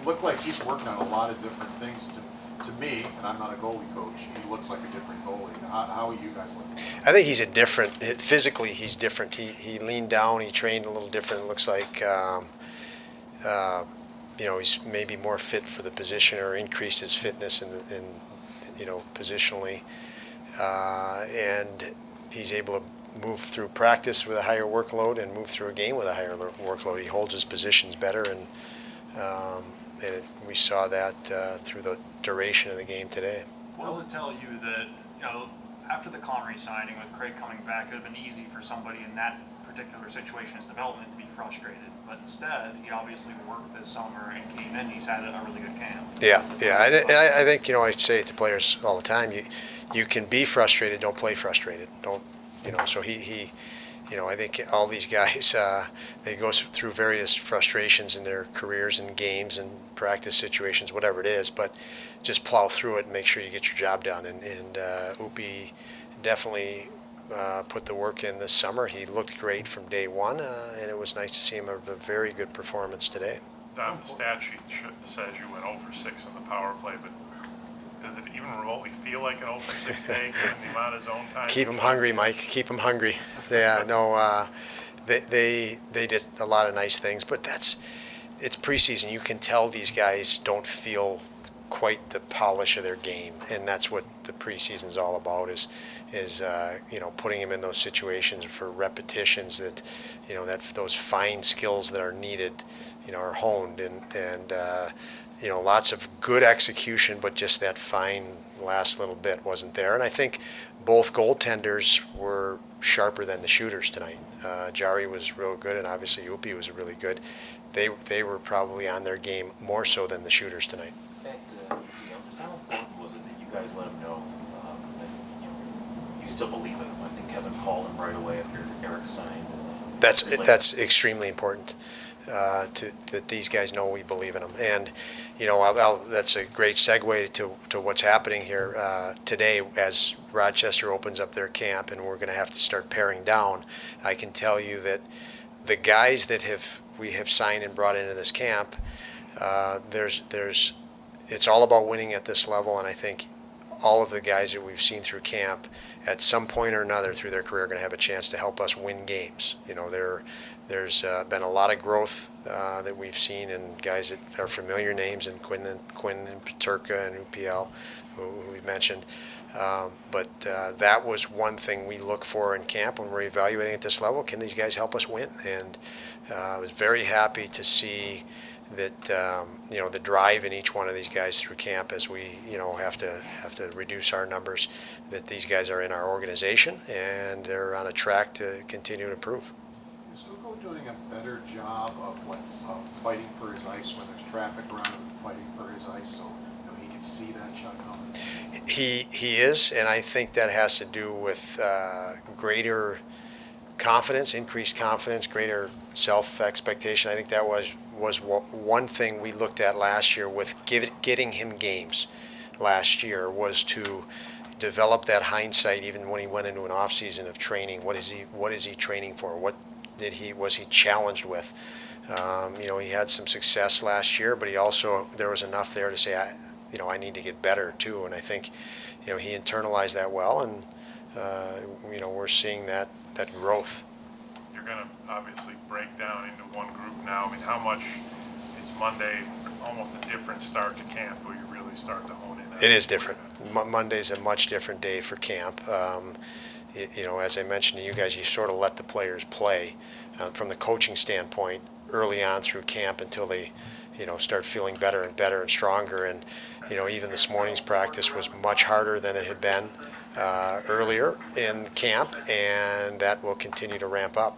looked like he's working on a lot of different things. To me, and I'm not a goalie coach, he looks like a different goalie. How are you guys looking? I think he's physically he's different. He leaned down, he trained a little different. It looks like, he's maybe more fit for the position or increased his fitness positionally. And he's able to move through practice with a higher workload and move through a game with a higher workload. He holds his positions better, and we saw that through the duration of the game today. What does it tell you that, after the Connery signing with Craig coming back, it would have been easy for somebody in that particular situation, his development, to be frustrated? But instead, he obviously worked this summer and came in. He's had a really good camp. Yeah. I think, I say it to players all the time. You can be frustrated. Don't play frustrated. Don't, So he I think all these guys, they go through various frustrations in their careers and games and practice situations, whatever it is, but just plow through it and make sure you get your job done. And Upi definitely put the work in this summer. He looked great from day one, and it was nice to see him have a very good performance today. Don, the stat sheet says you went 0 for 6 on the power play, but does it even remotely feel like an 0 for 6 day given the amount of zone time? Keep them hungry, Mike. Keep them hungry. Yeah, no, they did a lot of nice things, but it's preseason. You can tell these guys don't feel quite the polish of their game, and that's what the preseason's all about. Is putting them in those situations for repetitions that those fine skills that are needed are honed, and lots of good execution, but just that fine last little bit wasn't there. And I think both goaltenders were sharper than the shooters tonight. Jari was real good, and obviously Upi was really good. They were probably on their game more so than the shooters tonight. In fact, just how important was it that you guys let him know that you still believe in him? I think Kevin called him right away after Eric signed. That's extremely important. That these guys know we believe in them, and that's a great segue to what's happening here today as Rochester opens up their camp, and we're going to have to start paring down. I can tell you that the guys that we have signed and brought into this camp, it's all about winning at this level, and I think all of the guys that we've seen through camp at some point or another through their career are going to have a chance to help us win games. There's been a lot of growth that we've seen in guys that are familiar names, and Quinn and Peterka and UPL, who we mentioned. But that was one thing we look for in camp when we're evaluating at this level. Can these guys help us win? And I was very happy to see that the drive in each one of these guys through camp, as we have to reduce our numbers, that these guys are in our organization and they're on a track to continue to improve. Is Ukko doing a better job of fighting for his ice when there's traffic around him, fighting for his ice, so he can see that shot coming? He is, and I think that has to do with greater confidence, increased confidence, greater self-expectation. I think that was one thing we looked at last year with getting him games last year, was to develop that hindsight even when he went into an off season of training. What is he training for? What was he challenged with? He had some success last year, but there was enough there to say, I need to get better too. And I think he internalized that well, and we're seeing that growth. You're going to obviously break down into one group now. I mean, how much is Monday almost a different start to camp where you really start to hone in? It is different. Monday's a much different day for camp. As I mentioned to you guys, you sort of let the players play from the coaching standpoint early on through camp until they start feeling better and better and stronger. And even this morning's practice was much harder than it had been earlier in camp, and that will continue to ramp up.